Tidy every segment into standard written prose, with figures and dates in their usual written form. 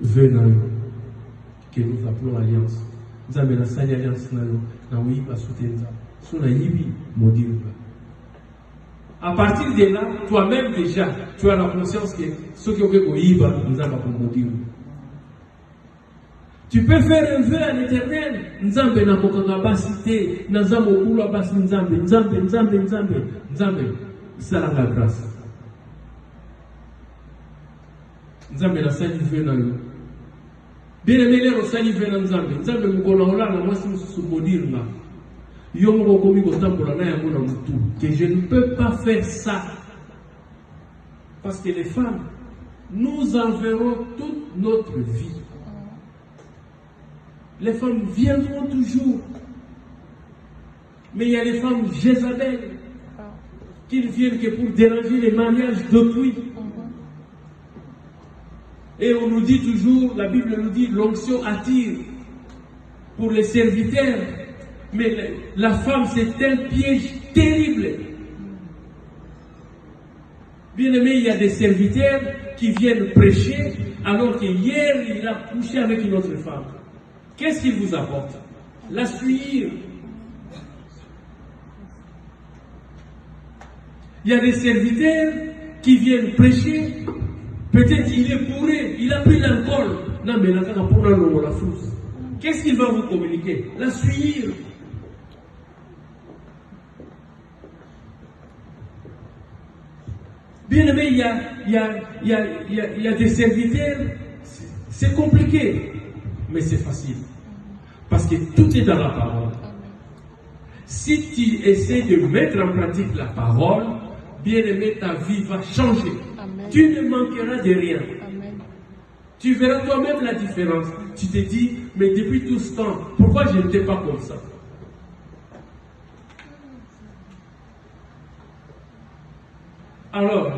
veut que nous appelons alliance. Nous avons une alliance, nous avons une à partir de là, toi-même déjà, tu as la conscience que ce qui est nous avons pour maudire. Tu peux faire un vœu à l'Éternel. Nzambe na mokanga basité, nzambe okulu basi nzambe, nzambe, salanga grâce. Nzambe na sali vœu na yo. Bien aimé les rosali vœu na nzambe, nzambe mukona olala moi si mususu maudire na. Yo moko komi kotambola na yango na mutu. Que je ne peux pas faire ça. Parce que les femmes, nous enverrons toute notre vie. Les femmes viendront toujours. Mais il y a les femmes Jézabel qui ne viennent que pour déranger les mariages d'autrui. Et on nous dit toujours, la Bible nous dit, l'onction attire pour les serviteurs. Mais la femme, c'est un piège terrible. Bien aimé, il y a des serviteurs qui viennent prêcher alors que hier, il a couché avec une autre femme. Qu'est-ce qu'il vous apporte? La suivre. Il y a des serviteurs qui viennent prêcher. Peut-être il est bourré, il a pris l'alcool. Non, mais là, pour la frousse. Qu'est-ce qu'il va vous communiquer? La suivre. Bien aimé, il y a des serviteurs, c'est compliqué, mais c'est facile. Parce que tout est dans la parole. Si tu essaies de mettre en pratique la parole, bien aimé, ta vie va changer. Amen. Tu ne manqueras de rien. Amen. Tu verras toi-même la différence. Tu te dis, mais depuis tout ce temps, pourquoi je n'étais pas comme ça? Alors,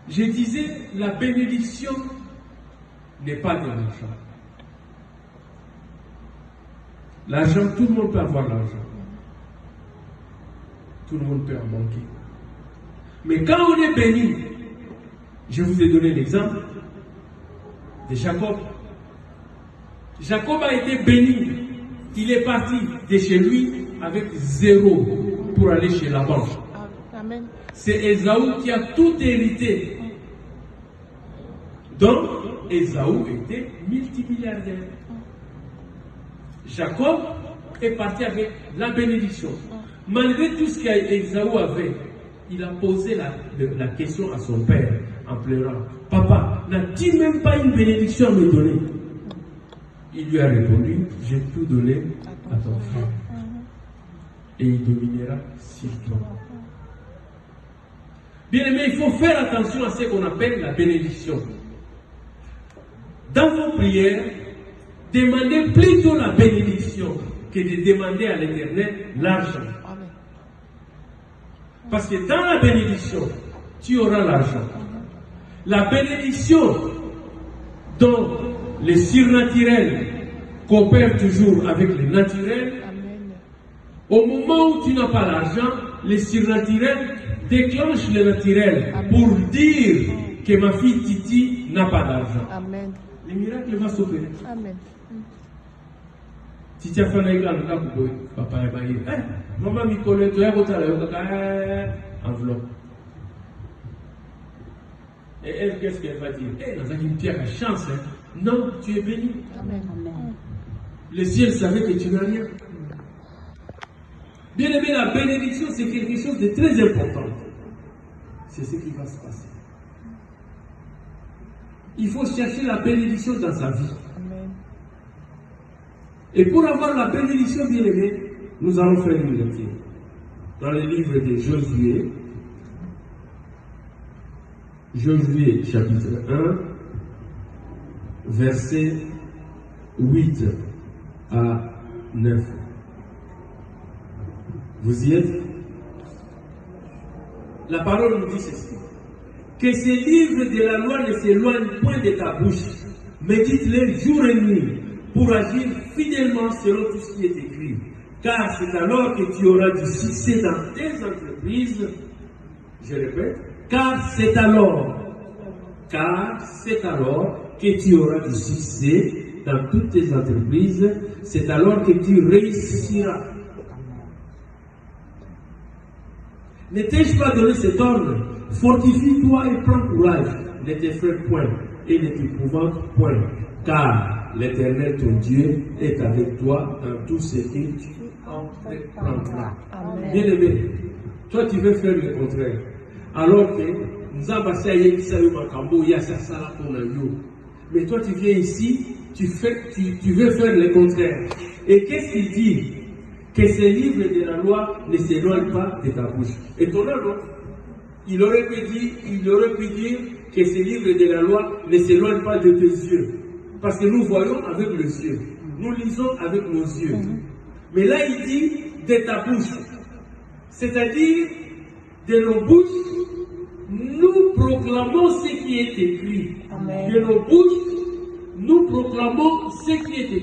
je disais, la bénédiction n'est pas de l'argent. L'argent, tout le monde peut avoir l'argent. Tout le monde peut en manquer. Mais quand on est béni, je vous ai donné l'exemple de Jacob. Jacob a été béni. Il est parti de chez lui avec 0 pour aller chez Laban. C'est Ésaü qui a tout hérité. Donc, Ésaü était multimilliardaire. Jacob est parti avec la bénédiction. Malgré tout ce qu'Ésaü avait, il a posé la question à son père en pleurant. Papa, n'as-tu même pas une bénédiction à me donner? Il lui a répondu, j'ai tout donné à ton frère. Et il dominera sur toi. Bien aimé, il faut faire attention à ce qu'on appelle la bénédiction. Dans vos prières, demandez plutôt la bénédiction que de demander à l'Éternel l'argent. Parce que dans la bénédiction, tu auras l'argent. La bénédiction dont le surnaturel coopère toujours avec le naturel, au moment où tu n'as pas l'argent, le surnaturel déclenche le naturel pour dire que ma fille Titi n'a pas d'argent. Amen. Le miracle va s'opérer. Amen. Titi a fait un égal, papa est baillé. Maman mi connaît, tu as enveloppe. Et elle, qu'est-ce qu'elle va dire? Elle a une pierre à chance. Non, tu es béni. Amen. Le ciel savait que tu n'as rien. Bien aimé, la bénédiction, c'est quelque chose de très important. C'est ce qui va se passer. Il faut chercher la bénédiction dans sa vie. Amen. Et pour avoir la bénédiction, bien aimé, nous allons faire une lecture. Dans le livre de Josué, Josué chapitre 1, versets 8 à 9. Vous y êtes? La parole nous dit ceci. Que ces livres de la loi ne s'éloignent point de ta bouche. Médite-les jour et nuit pour agir fidèlement selon tout ce qui est écrit. Car c'est alors que tu auras du succès dans tes entreprises. Je répète. Car c'est alors car c'est alors que tu auras du succès dans toutes tes entreprises, c'est alors que tu réussiras. Ne t'ai-je pas donné cet ordre? Fortifie-toi et prends courage. Ne t'effraie point et ne t'épouvante point, car l'Éternel ton Dieu est avec toi dans tout ce que tu entreprendras. Bien-aimé, toi tu veux faire le contraire. Alors que nous avons passé à Yélissaïou Makambo, il y a ça pour nous. Mais toi tu viens ici, tu veux faire le contraire. Et qu'est-ce qu'il dit? Que ces livres de la loi ne s'éloignent pas de ta bouche. Étonnant, non? Il aurait pu dire que ces livres de la loi ne s'éloignent pas de tes yeux. Parce que nous voyons avec les yeux. Nous lisons avec nos yeux. Mais là, il dit de ta bouche. C'est-à-dire, de nos bouches, nous proclamons ce qui est écrit. Amen. De nos bouches, nous proclamons ce qui est écrit.